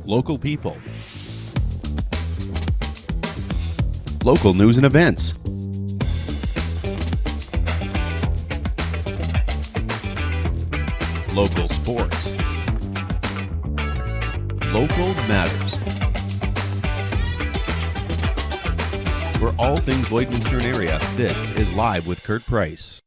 local people, local news and events, local sports, local matters. For all things Lloydminster area, this is Live with Kurt Price.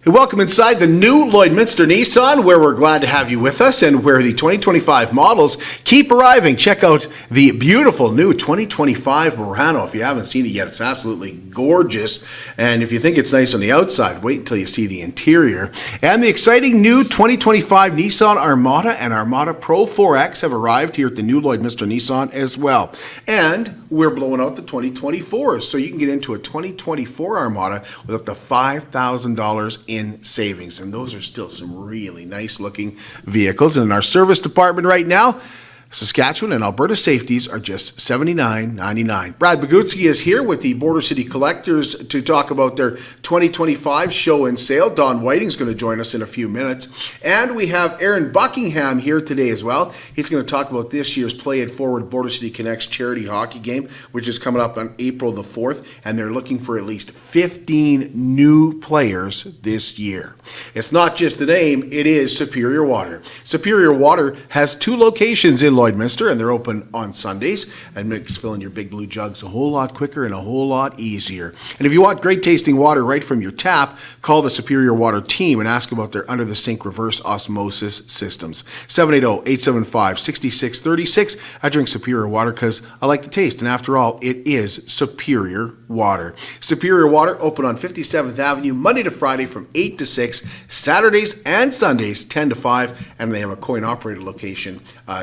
Hey, welcome inside the new Lloydminster Nissan, where we're glad to have you with us and where the 2025 models keep arriving. Check out the beautiful new 2025 Murano. If you haven't seen it yet, it's absolutely gorgeous. And if you think it's nice on the outside, wait until you see the interior. And the exciting new 2025 Nissan Armada and Armada Pro 4X have arrived here at the new Lloydminster Nissan as well. And we're blowing out the 2024s, so you can get into a 2024 Armada with up to $5,000 in savings, and those are still some really nice looking vehicles. And in our service department right now, Saskatchewan and Alberta safeties are just $79.99. Brad Bogucky is here with the Border City Collectors to talk about their 2025 show and sale. Don Whiting is going to join us in a few minutes. And we have Aaron Buckingham here today as well. He's going to talk about this year's Play It Forward Border City Connects charity hockey game, which is coming up on April the 4th, and they're looking for at least 15 new players this year. It's not just a name, it is Superior Water. Superior Water has 2 locations in Lloydminster, and they're open on Sundays, and makes filling your big blue jugs a whole lot quicker and a whole lot easier. And if you want great tasting water right from your tap, call the Superior Water team and ask about their under the sink reverse osmosis systems. 780-875-6636. I drink Superior Water because I like the taste, and after all, it is Superior Water. Superior Water open on 57th Avenue Monday to Friday from 8 to 6, Saturdays and Sundays 10 to 5, and they have a coin-operated location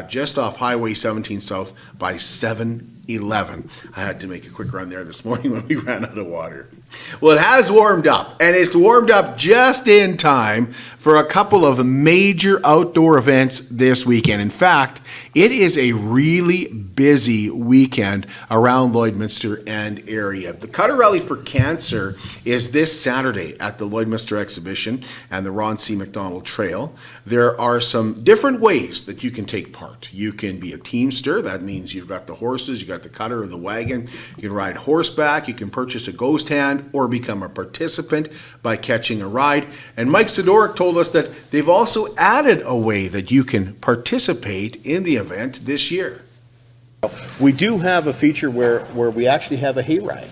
just off Highway 17 South by 7-Eleven. I had to make a quick run there this morning when we ran out of water. Well, it has warmed up, and it's warmed up just in time for a couple of major outdoor events this weekend. In fact, it is a really busy weekend around Lloydminster and area. The Cutter Rally for Cancer is this Saturday at the Lloydminster Exhibition and the Ron C. McDonald Trail. There are some different ways that you can take part. You can be a teamster. That means you've got the horses, you got the cutter or the wagon. You can ride horseback. You can purchase a ghost hand or become a participant by catching a ride. And Mike Sidoric told us that they've also added a way that you can participate in the event this year. We do have a feature where we actually have a hayride,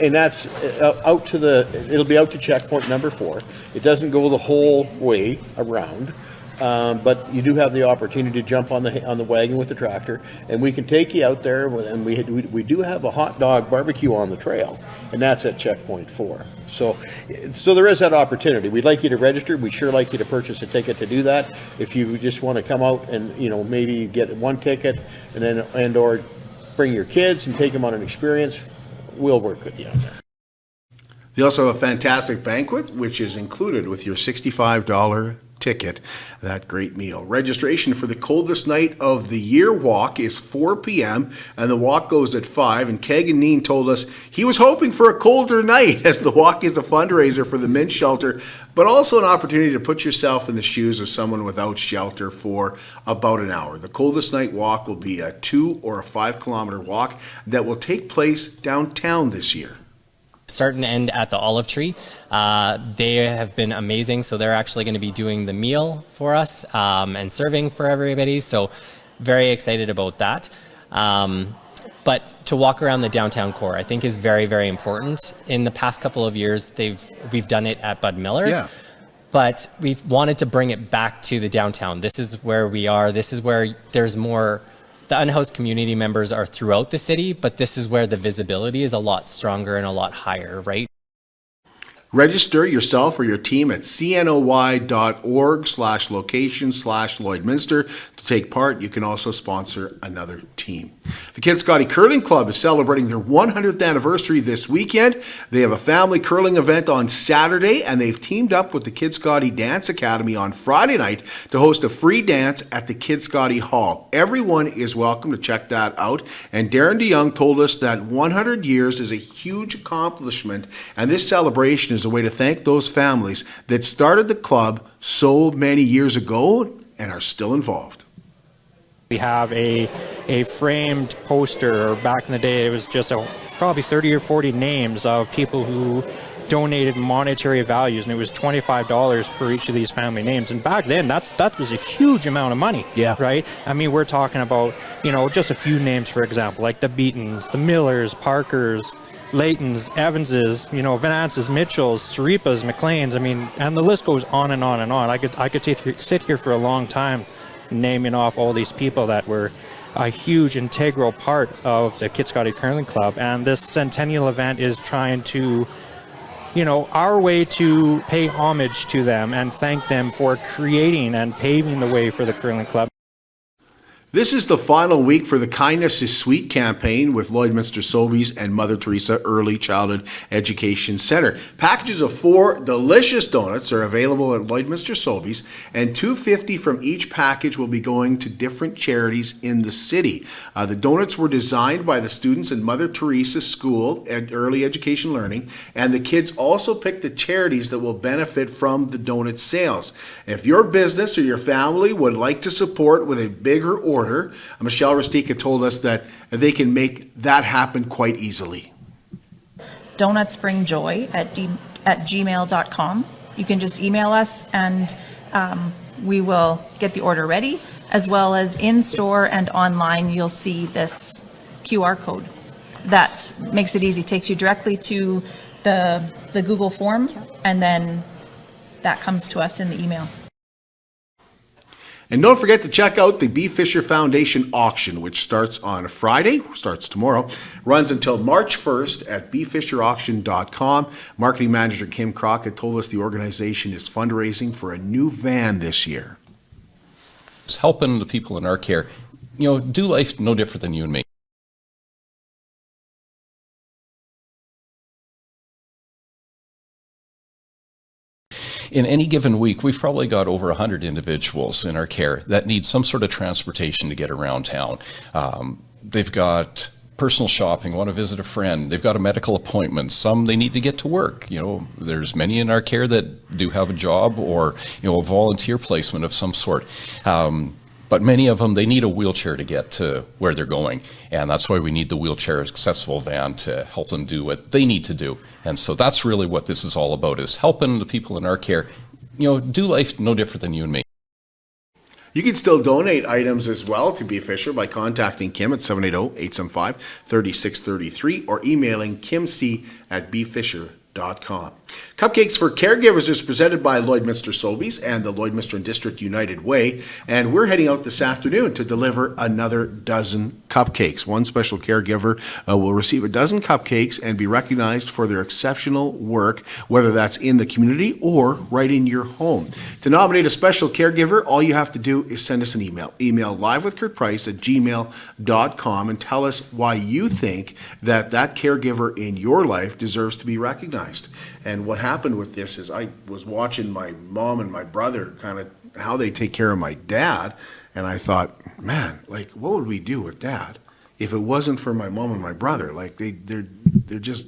and that's it'll be out to checkpoint number 4. It doesn't go the whole way around, but you do have the opportunity to jump on the wagon with the tractor, and we can take you out there. And we do have a hot dog barbecue on the trail, and that's at checkpoint 4. So there is that opportunity. We'd like you to register. We'd sure like you to purchase a ticket to do that. If you just want to come out and maybe get one ticket and or bring your kids and take them on an experience, we'll work with you out there. They also have a fantastic banquet, which is included with your $65 ticket, that great meal. Registration for the coldest night of the year walk is 4 p.m. and the walk goes at 5. And Kegan Neen told us he was hoping for a colder night, as the walk is a fundraiser for the men's shelter, but also an opportunity to put yourself in the shoes of someone without shelter for about an hour. The coldest night walk will be a 2 or a 5 kilometer walk that will take place downtown this year. Start and end at the Olive Tree. They have been amazing, so they're actually going to be doing the meal for us and serving for everybody, so very excited about that. But to walk around the downtown core, I think, is very, very important. In the past couple of years, we've done it at Bud Miller. Yeah. But we've wanted to bring it back to the downtown. This is where we are. This is where there's more. The unhoused community members are throughout the city, but this is where the visibility is a lot stronger and a lot higher, right? Register yourself or your team at cnoy.org/location/Lloydminster to take part. You can also sponsor another team. The Kid Scotty Curling Club is celebrating their 100th anniversary this weekend. They have a family curling event on Saturday, and they've teamed up with the Kid Scotty Dance Academy on Friday night to host a free dance at the Kid Scotty Hall. Everyone is welcome to check that out. And Darren DeYoung told us that 100 years is a huge accomplishment, and this celebration is a way to thank those families that started the club so many years ago and are still involved. We have a framed poster, or back in the day it was just probably 30 or 40 names of people who donated monetary values, and it was $25 per each of these family names. And back then that was a huge amount of money. Yeah. Right? I mean, we're talking about, just a few names, for example, like the Beatons, the Millers, Parkers, Laytons, Evanses, Vanances, Mitchells, Saripas, McLeans. I mean, and the list goes on and on and on. I could sit here for a long time naming off all these people that were a huge integral part of the Kitscoty Curling Club. And this centennial event is trying to, our way to pay homage to them and thank them for creating and paving the way for the curling club. This is the final week for the Kindness is Sweet campaign with Lloydminster Sobeys and Mother Teresa Early Childhood Education Center. Packages of 4 delicious donuts are available at Lloydminster Sobeys, and $2.50 from each package will be going to different charities in the city. The donuts were designed by the students in Mother Teresa School at Early Education Learning, and the kids also picked the charities that will benefit from the donut sales. If your business or your family would like to support with a bigger order, Michelle Rastika told us that they can make that happen quite easily. Donuts bring joy at gmail.com. You can just email us and we will get the order ready, as well as in store and online. You'll see this QR code that makes it easy, takes you directly to the Google form, and then that comes to us in the email. And don't forget to check out the B. Fisher Foundation auction, which starts on Friday, starts tomorrow, runs until March 1st at bfisherauction.com. Marketing Manager Kim Crockett told us the organization is fundraising for a new van this year. It's helping the people in our care, do life no different than you and me. In any given week, we've probably got over 100 individuals in our care that need some sort of transportation to get around town. They've got personal shopping, want to visit a friend. They've got a medical appointment. Some they need to get to work. There's many in our care that do have a job or, a volunteer placement of some sort. But many of them, they need a wheelchair to get to where they're going. And that's why we need the wheelchair accessible van to help them do what they need to do. And so that's really what this is all about, is helping the people in our care, do life no different than you and me. You can still donate items as well to B. Fisher by contacting Kim at 780-875-3633 or emailing kimc@bfisher.com. Cupcakes for Caregivers is presented by Lloydminster Sobeys and the Lloydminster and District United Way, and we're heading out this afternoon to deliver another dozen cupcakes. One special caregiver will receive a dozen cupcakes and be recognized for their exceptional work, whether that's in the community or right in your home. To nominate a special caregiver, all you have to do is send us an email. Email livewithkurtprice@gmail.com and tell us why you think that caregiver in your life deserves to be recognized. And what happened with this is I was watching my mom and my brother kind of how they take care of my dad, and I thought, man, like, what would we do with Dad if it wasn't for my mom and my brother? Like they're just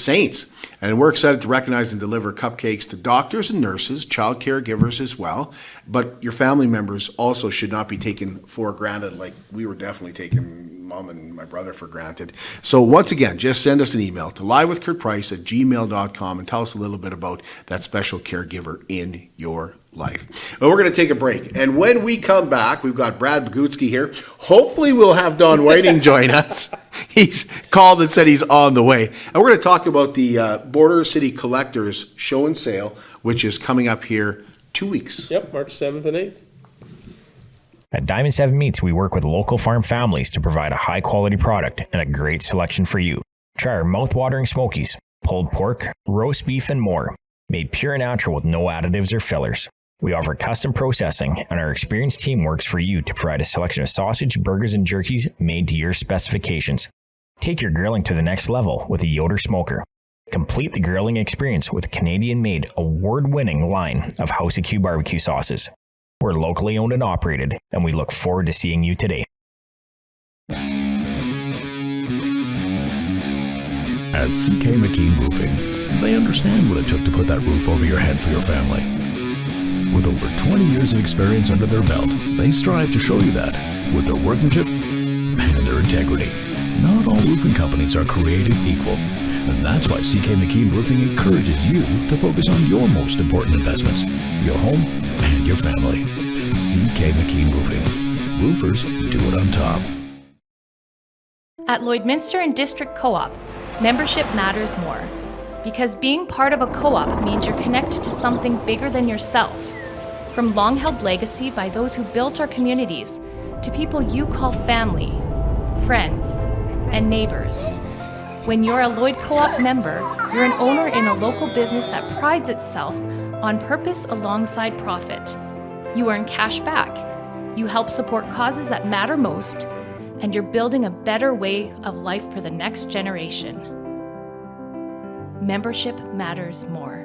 saints. And we're excited to recognize and deliver cupcakes to doctors and nurses, child caregivers as well. But your family members also should not be taken for granted, like we were definitely taking mom and my brother for granted. So once again, just send us an email to livewithkurtprice@gmail.com and tell us a little bit about that special caregiver in your life. Well, we're going to take a break. And when we come back, we've got Brad Bogucky here. Hopefully we'll have Don Whiting join us. He's called and said he's on the way. And we're going to talk about the Border City Collectors Show and Sale, which is coming up here 2 weeks. Yep, March 7th and 8th. At Diamond 7 Meats, we work with local farm families to provide a high-quality product and a great selection for you. Try our mouth-watering smokies, pulled pork, roast beef, and more, made pure and natural with no additives or fillers. We offer custom processing, and our experienced team works for you to provide a selection of sausage, burgers, and jerkies made to your specifications. Take your grilling to the next level with a Yoder smoker. Complete the grilling experience with Canadian-made, award-winning line of House of Q barbecue sauces. We're locally owned and operated, and we look forward to seeing you today. At CK McKean Roofing, they understand what it took to put that roof over your head for your family. With over 20 years of experience under their belt, they strive to show you that. with their workmanship and their integrity. Not all roofing companies are created equal, and that's why CK McKean Roofing encourages you to focus on your most important investments, your home and your family. CK McKean Roofing. Roofers do it on top. At Lloydminster and District Co-op, membership matters more. Because being part of a co-op means you're connected to something bigger than yourself. From long-held legacy by those who built our communities, to people you call family, friends, and neighbors. When you're a Lloyd Co-op member, you're an owner in a local business that prides itself on purpose alongside profit. You earn cash back, you help support causes that matter most, and you're building a better way of life for the next generation. Membership matters more.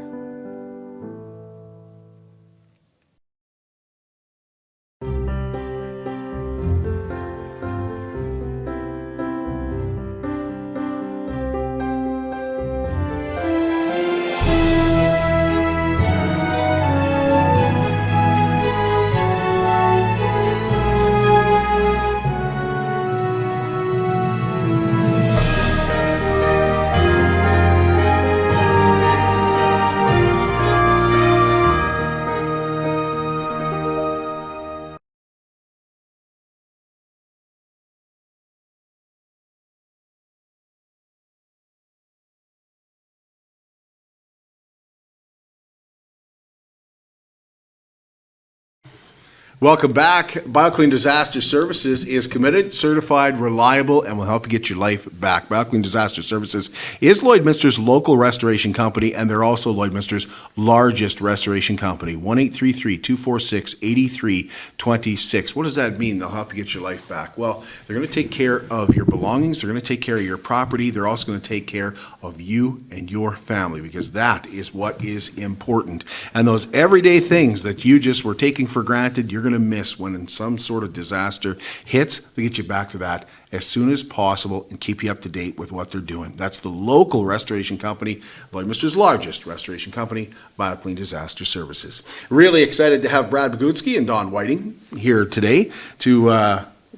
Welcome back. BioClean Disaster Services is committed, certified, reliable, and will help you get your life back. BioClean Disaster Services is Lloydminster's local restoration company, and they're also Lloydminster's largest restoration company. 1-833-246-8326. What does that mean? They'll help you get your life back. Well, they're going to take care of your belongings. They're going to take care of your property. They're also going to take care of you and your family, because that is what is important. And those everyday things that you just were taking for granted, you're going to miss when some sort of disaster hits. They get you back to that as soon as possible and keep you up to date with what they're doing. That's the local restoration company, Lloydminster's largest restoration company, BioClean Disaster Services. Really excited to have Brad Bogucky and Don Whiting here today to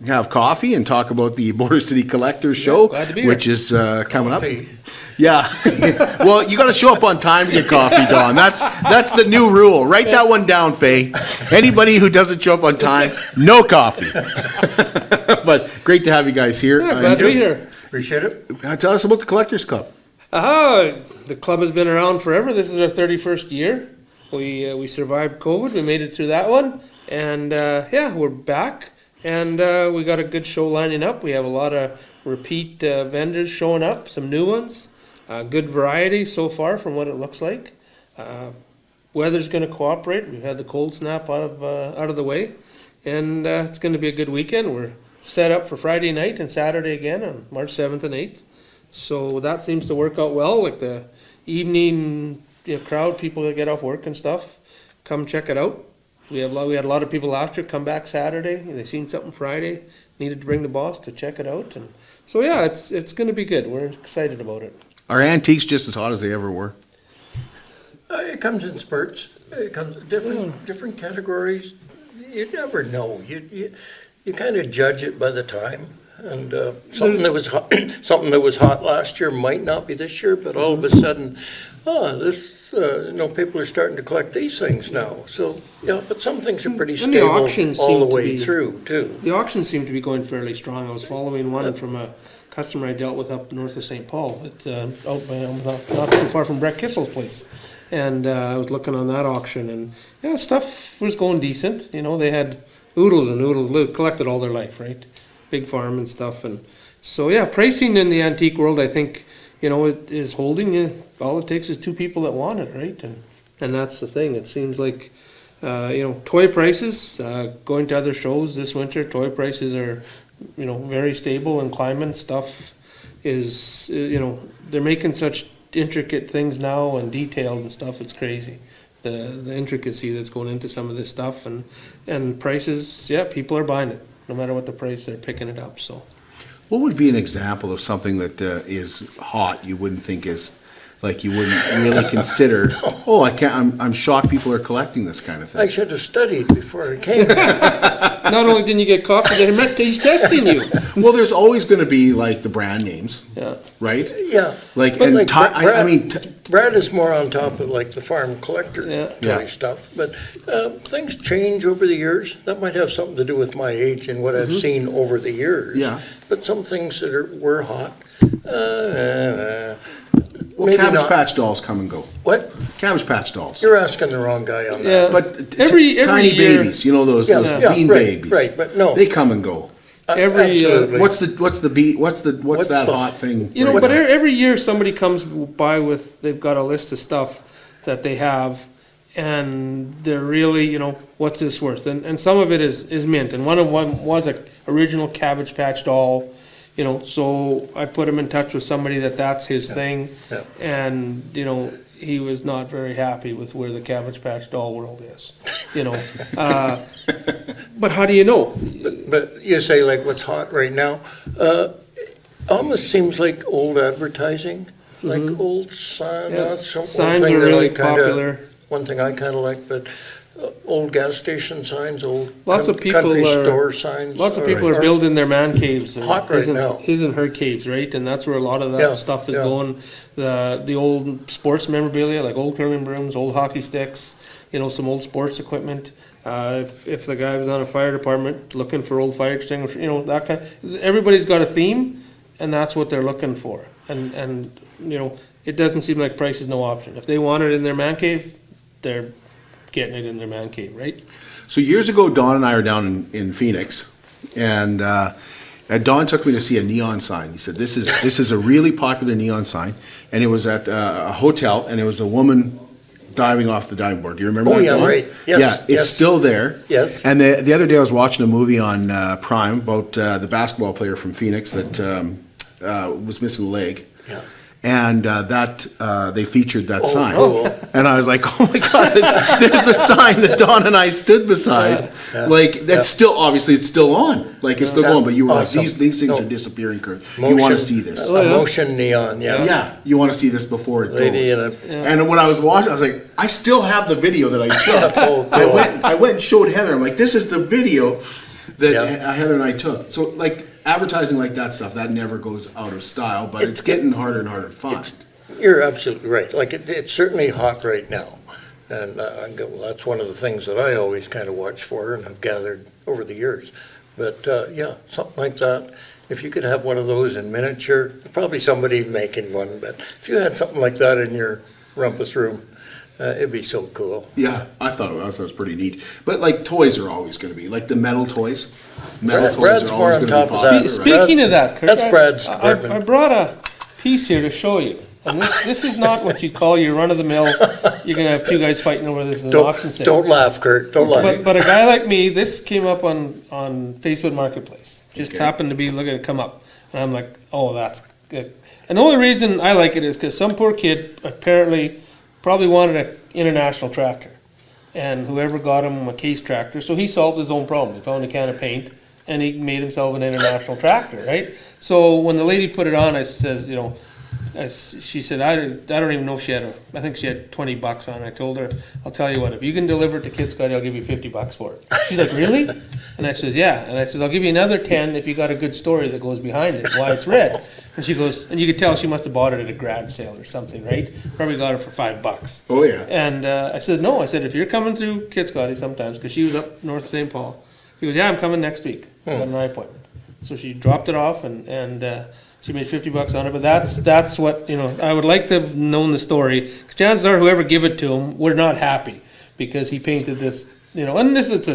have coffee and talk about the Border City Collectors Show, which is coming up. Yeah. Well, you got to show up on time to get coffee, Don. That's the new rule. Write that one down, Faye. Anybody who doesn't show up on time, no coffee. But great to have you guys here. Yeah, glad to be here. Appreciate it. Tell us about the Collectors Club. The club has been around forever. This is our 31st year. We survived COVID. We made it through that one. And we're back. And we got a good show lining up. We have a lot of repeat vendors showing up, some new ones. Good variety so far from what it looks like. Weather's going to cooperate. We've had the cold snap out of the way. And it's going to be a good weekend. We're set up for Friday night and Saturday again on March 7th and 8th. So that seems to work out well. Like the evening crowd, people that get off work and stuff, come check it out. We had a lot of people last year come back Saturday. They seen something Friday, needed to bring the boss to check it out, and so it's going to be good. We're excited about it. Are antiques just as hot as they ever were? It comes in spurts. It comes different categories. You never know. You kind of judge it by the time. And something that was hot last year might not be this year, but all of a sudden, people are starting to collect these things now. So but some things are pretty stable all the way through too. The auctions seem to be going fairly strong. I was following one from a customer I dealt with up north of St. Paul. It's out by not too far from Brett Kissel's place, and I was looking on that auction, and stuff was going decent. They had oodles and oodles collected all their life, right? Big farm and stuff, and so pricing in the antique world, I think it is holding. All it takes is two people that want it, right? And that's the thing. It seems like toy prices going to other shows this winter. Toy prices are very stable and climbing. Stuff is they're making such intricate things now and detailed and stuff. It's crazy. The intricacy that's going into some of this stuff and prices. People are buying it. No matter what the price, they're picking it up. So, what would be an example of something that is hot you wouldn't think is Like you wouldn't really consider, oh, I'm shocked people are collecting this kind of I thing. should have studied before I came. Not only didn't you get coffee, they meant he's testing you. Well, there's always going to be like the brand names, Yeah. right? Yeah. Like, But and like Brad, Brad is more on top of like the farm collector Yeah. toy stuff, but things change over the years. That might have something to do with my age and what I've seen over the years. Yeah. But some things that were hot, well, maybe Cabbage not. Patch dolls come and go. What? Cabbage Patch dolls. You're asking the wrong guy on that. Yeah. But Every tiny year- babies, you know those Yeah, bean right, babies. right, but no. They come and go. Every, Absolutely. What's that the- hot thing? You know, right but now? every year somebody comes by with, they've got a list of stuff that they have, and they're really, you know, what's this worth? And some of it is mint, and one of them was a original Cabbage Patch doll, you know, so I put him in touch with somebody that's his thing, Yeah. and, you know, he was not very happy with where the Cabbage Patch doll world is, you know. But how do you know? But you say like what's hot right now, almost seems like old advertising, like old signs. Yeah, signs are really popular. One thing I kind of like, but old gas station signs, old Lots of people country are- store signs. Lots of people are building their man caves. or Hot right his and- now. His and her caves, right? And that's where a lot of that Yeah, stuff is yeah. going. The old sports memorabilia, like old curling brooms, old hockey sticks, you know, some old sports equipment. If the guy was on a fire department looking for old fire extinguisher, you know, that kind, everybody's got a theme, and that's what they're looking for. And, you know, it doesn't seem like price is no option. If they want it in their man cave, they're getting it in their man cave, right? So years ago, Don and I are down in Phoenix, and Don took me to see a neon sign. He said, "This is a really popular neon sign," and it was at a hotel, and it was a woman diving off the diving board. Do you remember Oh, that, yeah, Don? right. Yes, Yeah, it's yes. still there. Yes. And the other day, I was watching a movie on Prime about the basketball player from Phoenix that was missing a leg. Yeah. And they featured that sign. cool. And I was like, oh my God, there's the sign that Don and I stood beside. Yeah. Like, that's still, obviously, it's still on. Like, it's still Yeah. going, but you were Awesome. like, these things No. are disappearing, Kurt. You want to see this. Motion neon, yeah. Yeah, you want to see this before it Lady goes. in And when I was watching, I was like, I still have the video that I took. Oh, I cool. went and showed Heather. I'm like, this is the video that Yeah. Heather and I took. So, like, advertising like that stuff, that never goes out of style, but it's getting harder and harder to find. You're absolutely right. Like, it's certainly hot right now. And that's one of the things that I always kind of watch for and have gathered over the years. But, yeah, something like that. If you could have one of those in miniature, probably somebody making one, but if you had something like that in your rumpus room, it'd be so cool. Yeah, I thought it was pretty neat. But like toys are always going to be like the metal toys. Metal Brad's toys are more always on going to be top of popular. that. right? Speaking of that, Kurt, That's Brad's I department. brought a piece here to show you. And this is not what you'd call your run-of-the-mill, you're gonna have two guys fighting over this in an auction sale. Don't laugh, Kurt, don't laugh. But a guy like me, this came up on Facebook Marketplace. Just Okay. happened to be looking at it come up. And I'm like, oh, that's good. And the only reason I like it is because some poor kid apparently probably wanted an international tractor. And whoever got him a case tractor, so he solved his own problem. He found a can of paint and he made himself an international tractor, right? So when the lady put it on, I says, you know, she said, I don't even know if she had I think she had $20 on it. I told her, I'll tell you what, if you can deliver it to Kid Scotty, I'll give you $50 for it. She's like, really? And I says, yeah. And I says, I'll give you another 10 if you got a good story that goes behind it, why it's red. And she goes, and you could tell she must have bought it at a garage sale or something, right? Probably got it for $5. Oh yeah. And I said, no. I said, if you're coming through Kid Scotty sometimes, because she was up north of St. Paul. He goes, yeah, I'm coming next week. I got an eye appointment. So she dropped it off and she made $50 on it. But that's what, you know, I would like to have known the story. Because chances are whoever gave it to him were not happy because he painted this, you know, and it's a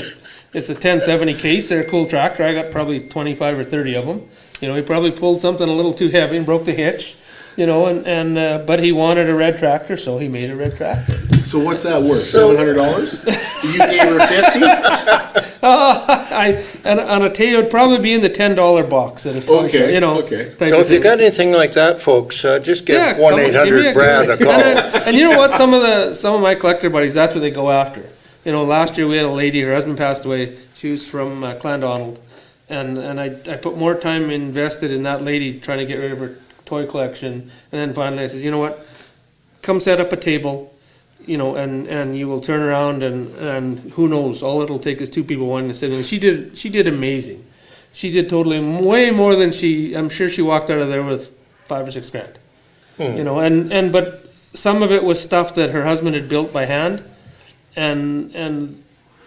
1070 case. They're a cool tractor. I got probably 25 or 30 of them. You know, he probably pulled something a little too heavy and broke the hitch. You know, but he wanted a red tractor, so he made a red tractor. So what's that worth? $700? You gave her 50? And on a tail, it would probably be in the $10 box at a toy show, Okay, you know. okay. type So of if you thing. got anything like that, folks, just give Yeah, come on, give me 1-800-BRAD a call. And you know what? Some of my collector buddies, that's what they go after. You know, last year we had a lady, her husband passed away. She was from Clandonald, and I put more time invested in that lady trying to get rid of her toy collection, and then finally I says, you know what? come set up a table, you know, and you will turn around and who knows, all it'll take is two people wanting to sit in. She did amazing. She did totally way more than I'm sure she walked out of there with $5 or $6 grand. You know, but some of it was stuff that her husband had built by hand, and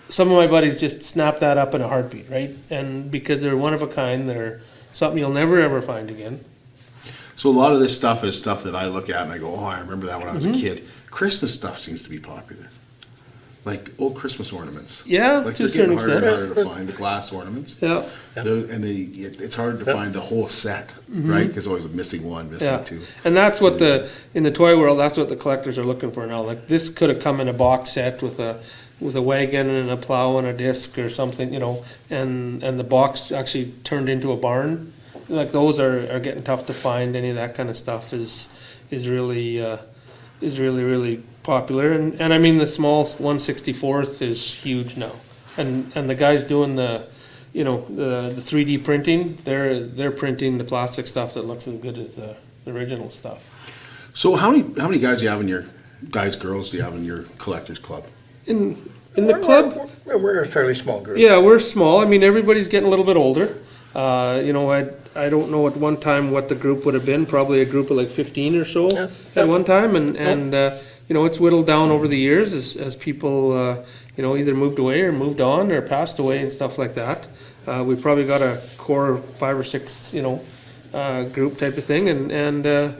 some of my buddies just snapped that up in a heartbeat, right? And because they're one of a kind, they're something you'll never ever find again. So a lot of this stuff is stuff that I look at and I go, oh, I remember that when I was a kid. Christmas stuff seems to be popular. Like old Christmas ornaments. Yeah, like to a they're getting certain harder and extent. harder to find, the glass ornaments. Yeah. It's hard to find the whole set, right? Because always missing one, missing two. And that's what in the toy world, that's what the collectors are looking for now. Like this could have come in a box set with a wagon and a plow and a disc or something, you know, and the box actually turned into a barn. Like those are getting tough to find. Any of that kind of stuff is really popular. And I mean the small 1/64 is huge now. And the guys doing the 3D printing, they're printing the plastic stuff that looks as good as the original stuff. So how many guys do you have in your girls do you have in your collectors club? In the club, We're a fairly small group. yeah, we're small. I mean, everybody's getting a little bit older. You know, I don't know at one time what the group would have been. Probably a group of like 15 or so at one time, and you know, it's whittled down over the years as people you know, either moved away or moved on or passed away and stuff like that. We probably got a core 5 or 6, you know, group type of thing, and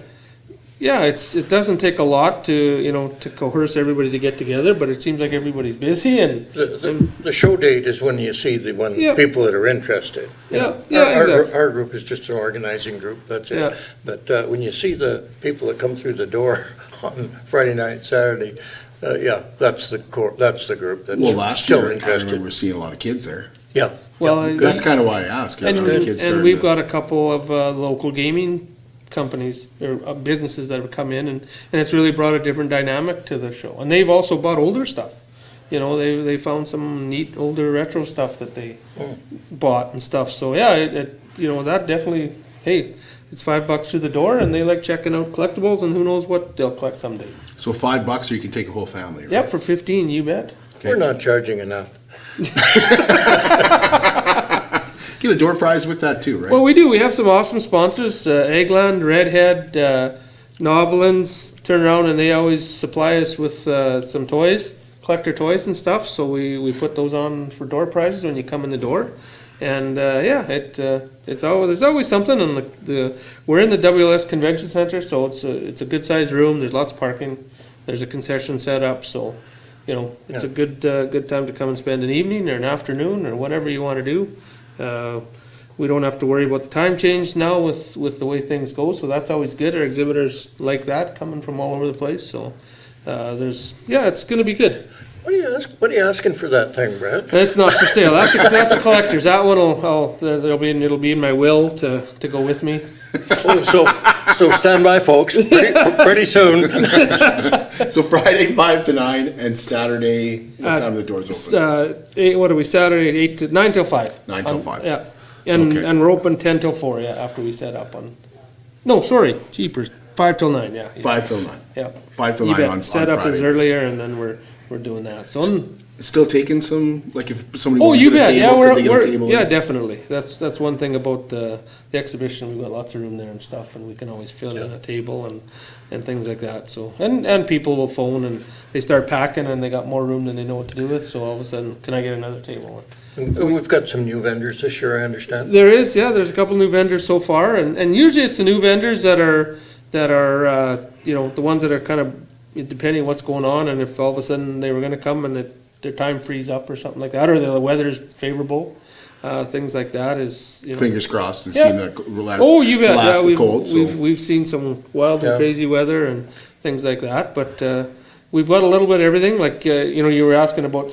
yeah, it doesn't take a lot to coerce everybody to get together, but it seems like everybody's busy and The show date is when you see people that are interested. You know, exactly. Our group is just an organizing group, that's it. Yeah. But when you see the people that come through the door on Friday night, Saturday, that's the core, that's the group that's Well, last still year I interested. remember seeing a lot of kids there. Yeah. Well, That's kind of why I asked. and we've got a couple of local gaming companies or businesses that have come in, and it's really brought a different dynamic to the show. And they've also bought older stuff. You know, they found some neat older retro stuff that they bought and stuff. So yeah, it you know, that definitely, hey, it's $5 through the door, and they like checking out collectibles, and who knows what they'll collect someday. So $5 or you can take a whole family, right? Yep, for 15, you bet. Okay. We're not charging enough. Get a door prize with that too, right? Well, we do. We have some awesome sponsors, Eggland, Redhead, Novelins, turn around, and they always supply us with some toys, collector toys and stuff, so we put those on for door prizes when you come in the door. And there's always something. And we're in the WLS Convention Center, so it's a good sized room. There's lots of parking. There's a concession set up, so you know it's a good time to come and spend an evening or an afternoon or whatever you want to do. We don't have to worry about the time change now with the way things go, so that's always good. Our exhibitors like that, coming from all over the place. So it's going to be good. What are you asking for that thing, Brad? It's not for sale. That's a collector's. That one it'll be in my will to go with me. Oh, so stand by, folks. Pretty soon. So Friday 5 to 9 and Saturday what time are the doors open? What are we? Saturday 9 till 5. 9 till 5. Yeah, and Okay. and we're open 10 till 4. Yeah, after we set up on. No, sorry, cheapers. 5 till 9. Yeah. 5 till 9. Yeah. 5 till You 9 bet. on Set up is Friday. earlier, and then we're doing that. So. Still taking some, like if somebody Oh, wanted you to get a bet. Yeah, table, could they get a table? yeah, definitely. That's one thing about the exhibition. We've got lots of room there and stuff, and we can always fill in a table and things like that. So and people will phone and they start packing and they got more room than they know what to do with. So all of a sudden, can I get another table? And we've got some new vendors this year, I understand. There's a couple new vendors so far, and usually it's the new vendors that are the ones that are kind of depending on what's going on, and if all of a sudden they were going to come and their time frees up or something like that, or the weather's favorable, things like that is, you know. Fingers crossed. We've Yeah. seen the Oh, you bet. last Yeah, cold. So. we've seen some wild and Yeah. crazy weather and things like that, but we've got a little bit of everything. Like you were asking about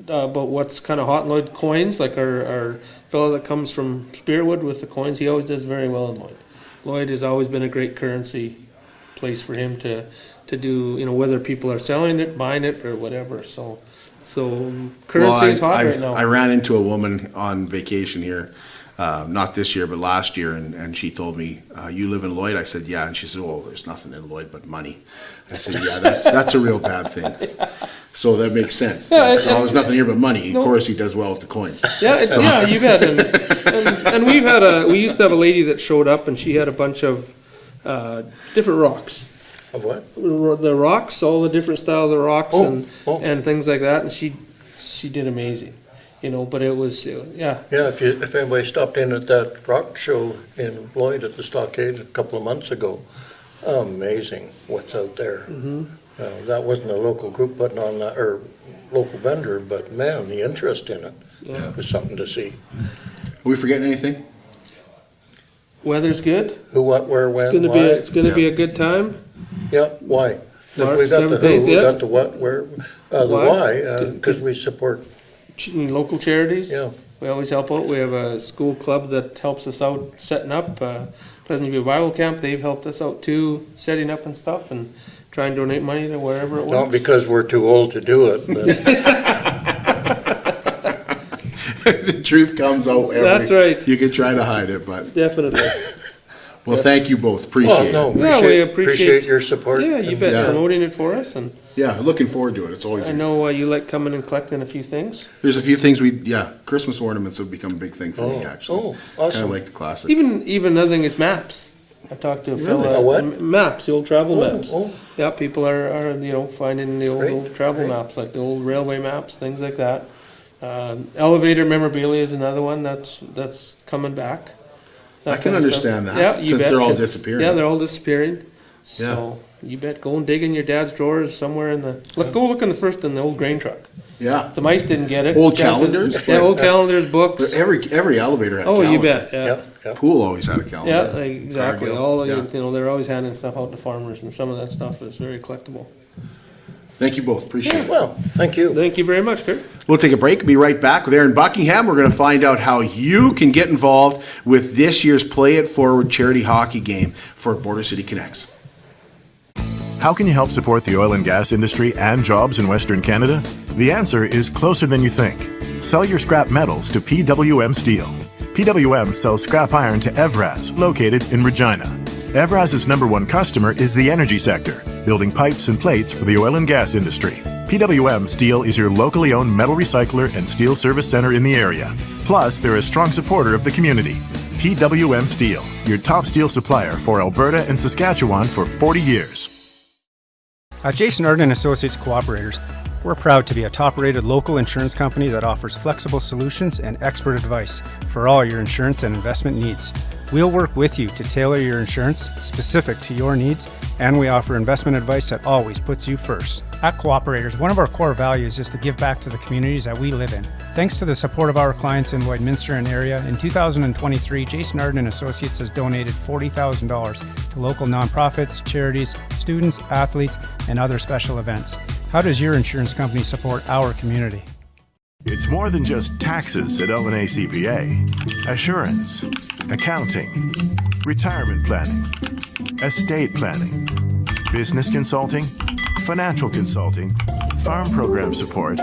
what's kind of hot in Lloyd coins. Like our fellow that comes from Spiritwood with the coins, he always does very well in Lloyd. Lloyd has always been a great currency place for him to do. Whether people are selling it, buying it, or whatever. So currency is hot right now. I ran into a woman on vacation here not this year, but last year, and she told me, you live in Lloyd? I said, yeah. And she said, oh, there's nothing in Lloyd but money. I said, yeah, that's a real bad thing. So that makes sense. Yeah, there's nothing here but money. Of course, he does well with the coins. Yeah, you bet. And we used to have a lady that showed up, and she had a bunch of different rocks. Of what? The rocks, all the different style of the rocks, Oh. and things like that, and she did amazing. But it was, yeah. Yeah, if anybody stopped in at that rock show in Lloyd at the Stockade a couple of months ago, amazing what's out there. Mm-hmm. That wasn't a local group putting on that, or local vendor, but man, the interest in it was something to see. Are we forgetting anything? Weather's good. Who, what, where, when, It's why? gonna be a good time. Yeah, why? March We got the 7th, who, we yeah. got the what, where, the why, because we support, Local charities. Yeah. We always help out. We have a school club that helps us out setting up. Pleasant View Bible Camp, they've helped us out too, setting up and stuff, and try and donate money to wherever it works. not because we're too old to do it, but The truth comes out. That's right. You can try to hide it, but Definitely. well, thank you both. Appreciate oh, no, it. Yeah, we appreciate your support. Yeah, you bet, Yeah. promoting it for us, and Yeah, looking forward to it. It's always. I know you like coming and collecting a few things. There's a few things Christmas ornaments have become a big thing for me, actually. oh, Kind awesome. of like the classic. Even another thing is maps. I talked to a fella. A what? Maps, the old travel maps. oh. Yeah, people are finding the Great, old travel great. maps, like the old railway maps, things like that. Elevator memorabilia is another one that's coming back. I That can kind of stuff. understand that, Yeah, you since bet, they're all 'cause- disappearing. Yeah, they're all disappearing. So you bet, go and dig in your dad's drawers somewhere in the. Go look in the first in the old grain truck. Yeah. The mice didn't get it. Old Chances- calendars? Yeah, old calendars, books. But every elevator had a Oh, calendar. you bet. Yeah, Yeah. yeah. Pool always had a calendar. Yeah, like, exactly. Cargill. All Yeah. they're always handing stuff out to farmers, and some of that stuff is very collectible. Thank you both. Appreciate it. Well, thank you. Thank you very much, Kurt. We'll take a break and be right back with Aaron Buckingham. We're going to find out how you can get involved with this year's Play It Forward charity hockey game for Border City Connects. How can you help support the oil and gas industry and jobs in Western Canada? The answer is closer than you think. Sell your scrap metals to PWM Steel. PWM sells scrap iron to Evraz, located in Regina. Evraz's #1 customer is the energy sector, building pipes and plates for the oil and gas industry. PWM Steel is your locally owned metal recycler and steel service center in the area. Plus, they're a strong supporter of the community. PWM Steel, your top steel supplier for Alberta and Saskatchewan for 40 years. At Jason Arden Associates Cooperators, we're proud to be a top-rated local insurance company that offers flexible solutions and expert advice for all your insurance and investment needs. We'll work with you to tailor your insurance specific to your needs, and we offer investment advice that always puts you first. At Cooperators, one of our core values is to give back to the communities that we live in. Thanks to the support of our clients in Lloydminster and area, in 2023, Jason Arden Associates has donated $40,000 to local nonprofits, charities, students, athletes, and other special events. How does your insurance company support our community? It's more than just taxes at L&A CPA. Assurance, accounting, retirement planning, estate planning, business consulting, financial consulting, farm program support,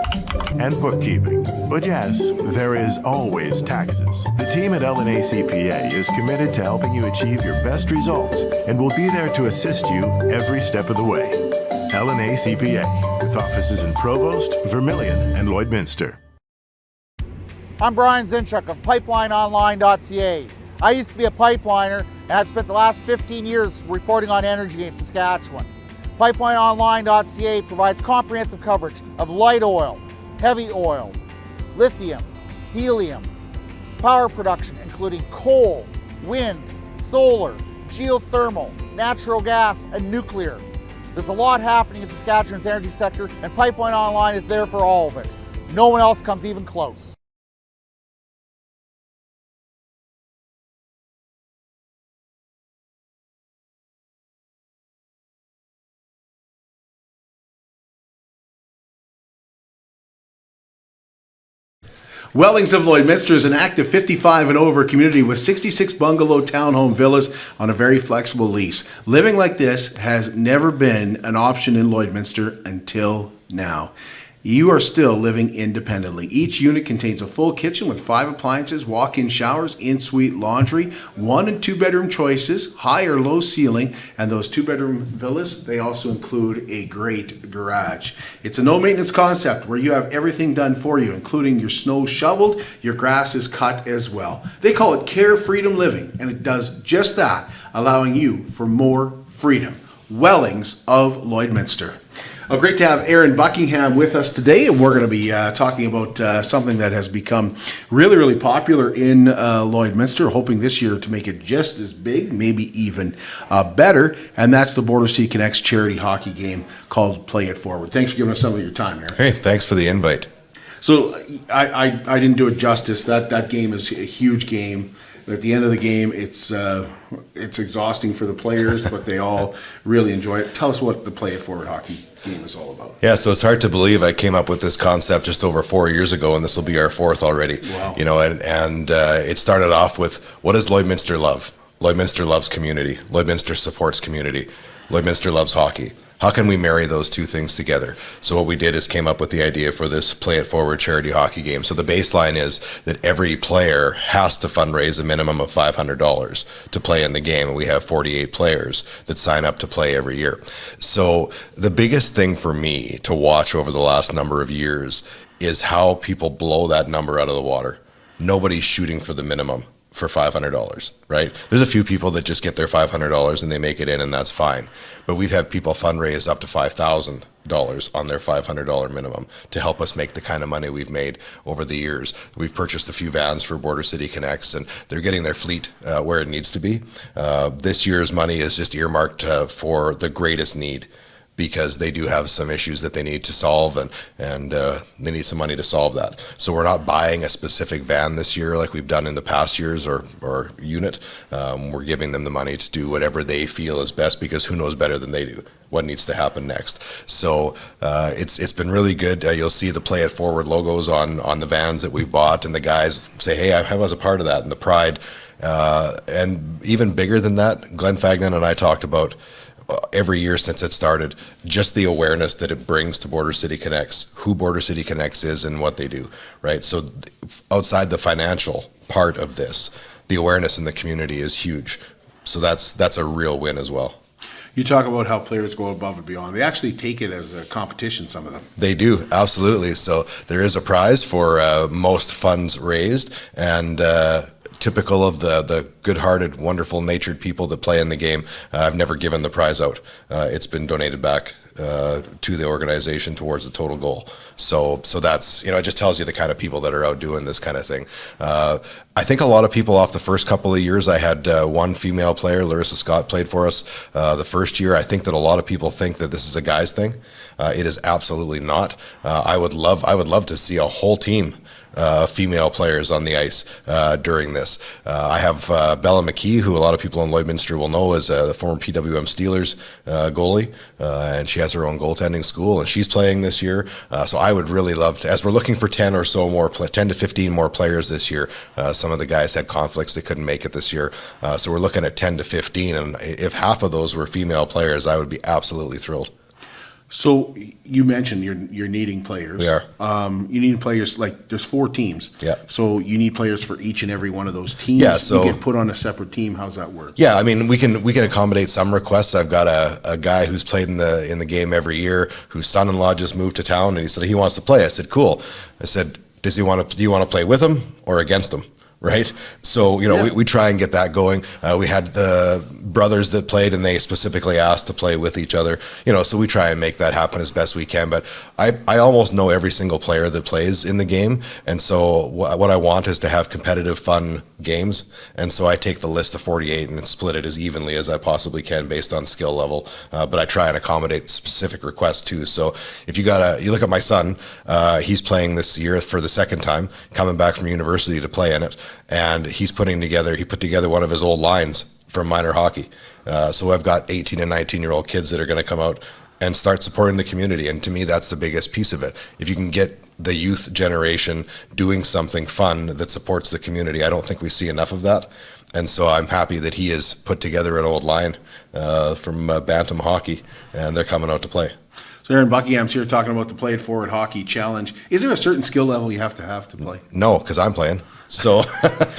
and bookkeeping. But yes, there is always taxes. The team at L&A CPA is committed to helping you achieve your best results and will be there to assist you every step of the way. L&A CPA, with offices in Provost, Vermilion, and Lloydminster. I'm Brian Zinchuk of PipelineOnline.ca. I used to be a pipeliner, and I've spent the last 15 years reporting on energy in Saskatchewan. PipelineOnline.ca provides comprehensive coverage of light oil, heavy oil, lithium, helium, power production including coal, wind, solar, geothermal, natural gas, and nuclear. There's a lot happening in Saskatchewan's energy sector, and Pipeline Online is there for all of it. No one else comes even close. Wellings of Lloydminster is an active 55 and over community with 66 bungalow townhome villas on a very flexible lease. Living like this has never been an option in Lloydminster until now. you are still living independently. Each unit contains a full kitchen with 5 appliances, walk-in showers, in-suite laundry, 1 and 2 bedroom choices, high or low ceiling, and those 2-bedroom villas, they also include a great garage. It's a no-maintenance concept where you have everything done for you, including your snow shoveled, your grass is cut as well. They call it Care Freedom Living, and it does just that, allowing you for more freedom. Wellings of Lloydminster. Great to have Aaron Buckingham with us today, and we're going to be talking about something that has become really, really popular in Lloydminster, hoping this year to make it just as big, maybe even better, and that's the Border City Connects charity hockey game called Play It Forward. Thanks for giving us some of your time, Aaron. Hey, thanks for the invite. So I didn't do it justice. That game is a huge game. At the end of the game, it's exhausting for the players, but they all really enjoy it. Tell us what the Play It Forward hockey game is all about. Yeah, so it's hard to believe I came up with this concept just over 4 years ago, and this will be our 4th already. Wow. You know, and it started off with, what does Lloydminster love? Lloydminster loves community. Lloydminster supports community. Lloydminster loves hockey. How can we marry those two things together? So what we did is came up with the idea for this Play It Forward charity hockey game. So the baseline is that every player has to fundraise a minimum of $500 to play in the game. And we have 48 players that sign up to play every year. So the biggest thing for me to watch over the last number of years is how people blow that number out of the water. Nobody's shooting for the minimum for $500, right? There's a few people that just get their $500 and they make it in, and that's fine. But we've had people fundraise up to $5,000 on their $500 minimum to help us make the kind of money we've made over the years. We've purchased a few vans for Border City Connects, and they're getting their fleet where it needs to be. This year's money is just earmarked for the greatest need, because they do have some issues that they need to solve, and they need some money to solve that. So we're not buying a specific van this year like we've done in the past years or unit. We're giving them the money to do whatever they feel is best, because who knows better than they do what needs to happen next. So it's been really good. You'll see the Play It Forward logos on the vans that we've bought, and the guys say, hey, I was a part of that, and the pride. And even bigger than that, Glenn Fagnan and I talked about every year since it started, just the awareness that it brings to Border City Connects, who Border City Connects is and what they do, right? So outside the financial part of this, the awareness in the community is huge. So that's a real win as well. You talk about how players go above and beyond. They actually take it as a competition, some of them. They do, absolutely. So there is a prize for most funds raised, and typical of the good-hearted, wonderful-natured people that play in the game, I've never given the prize out. It's been donated back to the organization towards the total goal. So that's, it just tells you the kind of people that are out doing this kind of thing. I think a lot of people off the first couple of years, I had one female player, Larissa Scott, played for us the first year. I think that a lot of people think that this is a guy's thing. It is absolutely not. I would love to see a whole team female players on the ice during this. I have Bella McKee, who a lot of people in Lloydminster will know as the former PWM Steelers goalie, and she has her own goaltending school, and she's playing this year. So I would really love to, as we're looking for 10 to 15 more players this year. Some of the guys had conflicts, they couldn't make it this year. So we're looking at 10 to 15, and if half of those were female players, I would be absolutely thrilled. So you mentioned you're needing players. We are. You need players, like there's 4 teams. Yeah. So you need players for each and every one of those teams. Yeah. So you get put on a separate team. How's that work? Yeah, I mean we can accommodate some requests. I've got a guy who's played in the game every year, whose son-in-law just moved to town, and he said he wants to play. I said, cool. I said, do you want to play with him or against him? Right. So, we try and get that going. We had the brothers that played, and they specifically asked to play with each other, so we try and make that happen as best we can. But I almost know every single player that plays in the game. And so what I want is to have competitive, fun games. And so I take the list of 48 and split it as evenly as I possibly can based on skill level. But I try and accommodate specific requests too. So if you look at my son, he's playing this year for the second time, coming back from university to play in it. And he put together one of his old lines from minor hockey. So I've got 18 and 19-year-old kids that are going to come out and start supporting the community. And to me, that's the biggest piece of it. If you can get the youth generation doing something fun that supports the community, I don't think we see enough of that. And so I'm happy that he has put together an old line from Bantam Hockey, and they're coming out to play. So Aaron Buckingham's here talking about the Play It Forward Hockey Challenge. Is there a certain skill level you have to play? No, because I'm playing. So,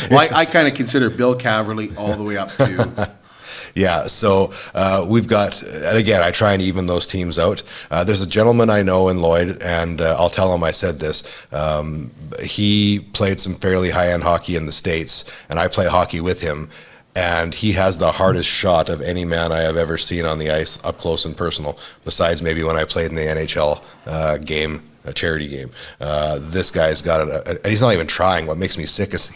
well, I kind of consider Bill Caverly all the way up to. Yeah, so we've got, and again, I try and even those teams out. There's a gentleman I know in Lloyd, and I'll tell him I said this. He played some fairly high-end hockey in the States, and I play hockey with him. And he has the hardest shot of any man I have ever seen on the ice, up close and personal, besides maybe when I played in the NHL game, a charity game. This guy's got and he's not even trying. What makes me sick is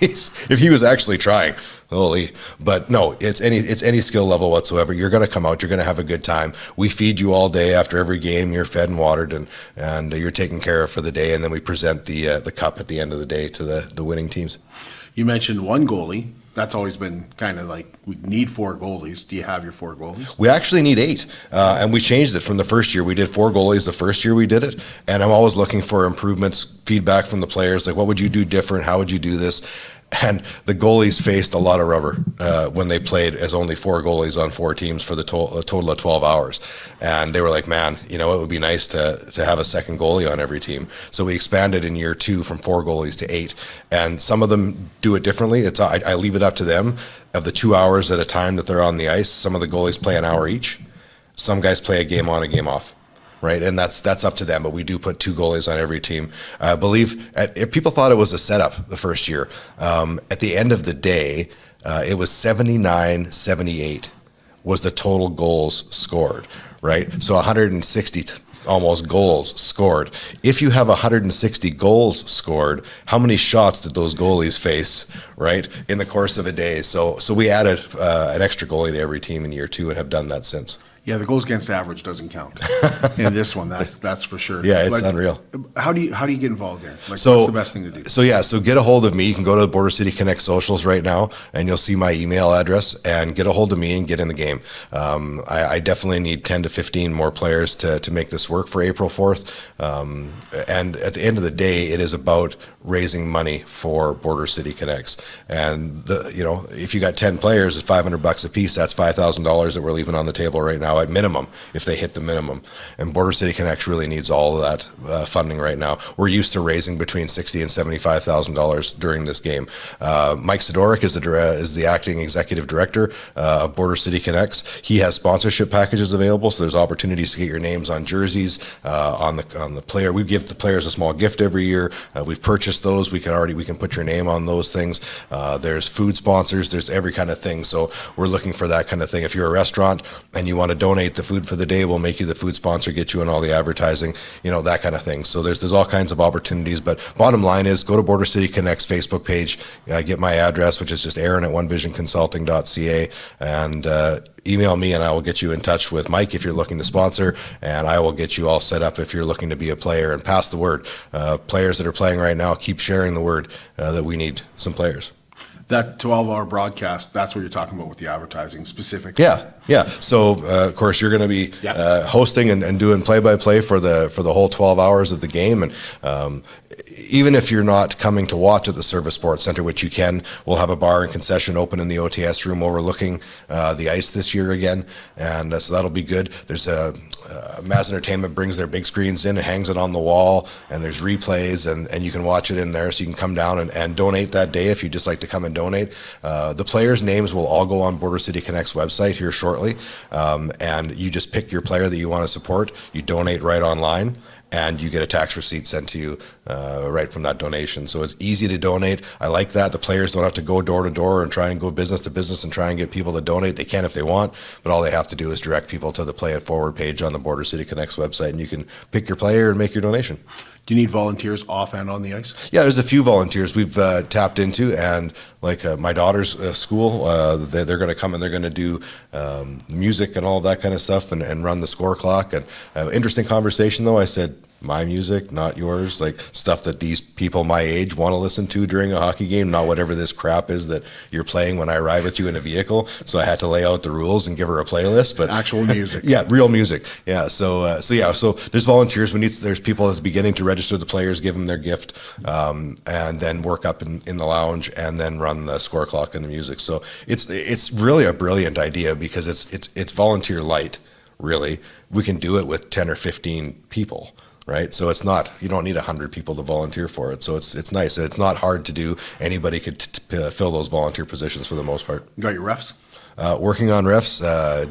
if he was actually trying, holy. But no, it's any skill level whatsoever. You're going to come out, you're going to have a good time. We feed you all day after every game. You're fed and watered, and you're taken care of for the day. And then we present the cup at the end of the day to the winning teams. You mentioned one goalie. That's always been kind of like, we need 4 goalies. Do you have your 4 goalies? We actually need 8, and we changed it from the first year. We did 4 goalies the first year we did it, and I'm always looking for improvements, feedback from the players, like what would you do different, how would you do this? And the goalies faced a lot of rubber when they played as only 4 goalies on 4 teams for the total of 12 hours. And they were like, man, it would be nice to have a second goalie on every team. So we expanded in year 2 from 4 goalies to 8. And some of them do it differently. I leave it up to them. Of the 2 hours at a time that they're on the ice, some of the goalies play an hour each. Some guys play a game on, a game off. Right, and that's up to them, but we do put 2 goalies on every team. I believe if people thought it was a setup the first year, at the end of the day, it was 79-78 was the total goals scored, right? So 160 almost goals scored. If you have 160 goals scored, how many shots did those goalies face, right, in the course of a day? So we added an extra goalie to every team in year 2 and have done that since. Yeah, the goals against average doesn't count in this one. That's for sure. Yeah, it's unreal. How do you get involved there? Like, what's the best thing to do? So get a hold of me. You can go to the Border City Connect socials right now, and you'll see my email address. And get a hold of me and get in the game. I definitely need 10 to 15 more players to make this work for April 4th. And at the end of the day, it is about raising money for Border City Connects. And if you got 10 players at $500 a piece, that's $5,000 that we're leaving on the table right now at minimum, if they hit the minimum. And Border City Connects really needs all of that funding right now. We're used to raising between $60,000 and $75,000 during this game. Mike Sidoric is the acting executive director of Border City Connects. He has sponsorship packages available, so there's opportunities to get your names on jerseys, on the player. We give the players a small gift every year. We've purchased those. We can put your name on those things. There's food sponsors. There's every kind of thing. So we're looking for that kind of thing. If you're a restaurant and you want to donate the food for the day, we'll make you the food sponsor, get you in all the advertising, that kind of thing. So there's all kinds of opportunities. But bottom line is, go to Border City Connect's Facebook page, get my address, which is just aaron@onevisionconsulting.ca, and email me, and I will get you in touch with Mike if you're looking to sponsor, and I will get you all set up if you're looking to be a player, and pass the word. Players that are playing right now, keep sharing the word that we need some players. That 12-hour broadcast, that's what you're talking about with the advertising specifically. Yeah. So of course you're going to be hosting and doing play-by-play for the whole 12 hours of the game, and even if you're not coming to watch at the Service Sports Center, which you can, we'll have a bar and concession open in the OTS room overlooking the ice this year again, and so that'll be good. There's Maz Entertainment brings their big screens in and hangs it on the wall, and there's replays, and you can watch it in there, so you can come down and donate that day if you'd just like to come and donate. The players' names will all go on Border City Connect's website here shortly, and you just pick your player that you want to support, you donate right online, and you get a tax receipt sent to you right from that donation. So it's easy to donate. I like that. The players don't have to go door to door and try and go business to business and try and get people to donate. They can if they want, but all they have to do is direct people to the Play It Forward page on the Border City Connects website, and you can pick your player and make your donation. Do you need volunteers off and on the ice? Yeah, there's a few volunteers we've tapped into, and like my daughter's school, they're going to come and they're going to do music and all that kind of stuff, and run the score clock. And interesting conversation though. I said, my music, not yours, like stuff that these people my age want to listen to during a hockey game, not whatever this crap is that you're playing when I ride with you in a vehicle. So I had to lay out the rules and give her a playlist, but actual music. Yeah, real music. Yeah. So there's volunteers. There's people at the beginning to register the players, give them their gift, and then work up in the lounge and then run the score clock and the music. So it's really a brilliant idea because it's volunteer light. really. We can do it with 10 or 15 people. Right, so it's not, you don't need 100 people to volunteer for it. So it's nice. It's not hard to do. Anybody could fill those volunteer positions for the most part. You got your refs? Working on refs,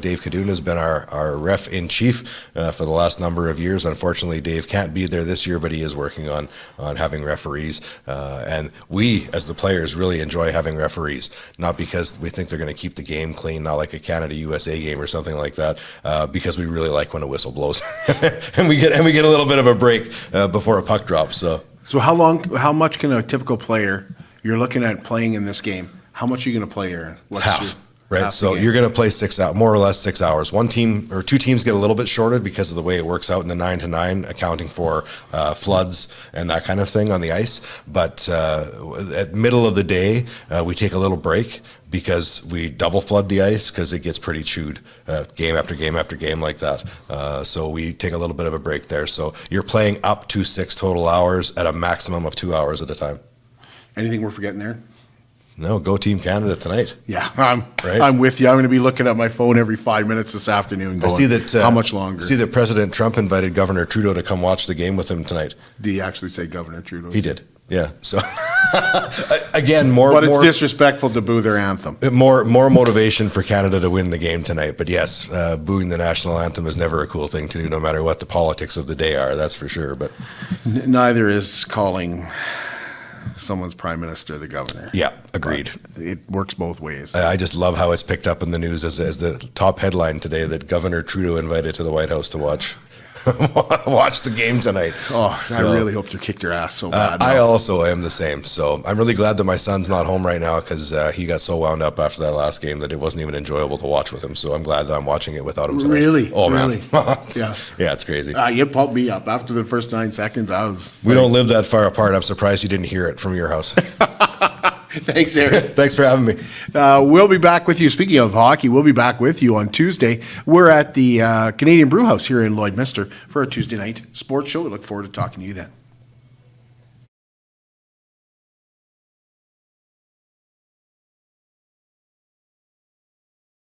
Dave Kaduna has been our ref in chief for the last number of years. Unfortunately, Dave can't be there this year, but he is working on having referees. And we, as the players, really enjoy having referees. Not because we think they're going to keep the game clean, not like a Canada-USA game or something like that, because we really like when a whistle blows, and we get a little bit of a break before a puck drops. So how much can a typical player you're looking at playing in this game? How much are you going to play, Aaron? Half. Right, so you're going to play 6 hours, more or less 6 hours. One team or two teams get a little bit shorter because of the way it works out in the 9-to-9, accounting for floods and that kind of thing on the ice. But at middle of the day, we take a little break because we double flood the ice because it gets pretty chewed game after game after game like that. So we take a little bit of a break there. So you're playing up to 6 total hours at a maximum of 2 hours at a time. Anything we're forgetting there? No, go Team Canada tonight. Yeah, I'm with you. I'm going to be looking at my phone every 5 minutes this afternoon. Going, I see that. How much longer? I see that President Trump invited Governor Trudeau to come watch the game with him tonight. Did he actually say Governor Trudeau? He did. Yeah. So again, but it's disrespectful to boo their anthem. More motivation for Canada to win the game tonight. But yes, booing the national anthem is never a cool thing to do, no matter what the politics of the day are. That's for sure. But neither is calling someone's prime minister the governor. Yeah, agreed. But it works both ways. I just love how it's picked up in the news as the top headline today that Governor Trudeau invited to the White House to watch the game tonight. Oh, so, I really hope you kicked your ass so bad. I also am the same. So I'm really glad that my son's not home right now because he got so wound up after that last game that it wasn't even enjoyable to watch with him. So I'm glad that I'm watching it without him tonight. Really? Oh, really? Man. Yeah. Yeah, it's crazy. You pumped me up. After the first 9 seconds, I was... We don't live that far apart. I'm surprised you didn't hear it from your house. Thanks, Aaron. Thanks for having me. We'll be back with you. Speaking of hockey, we'll be back with you on Tuesday. We're at the Canadian Brew House here in Lloydminster for our Tuesday night sports show. We look forward to talking to you then.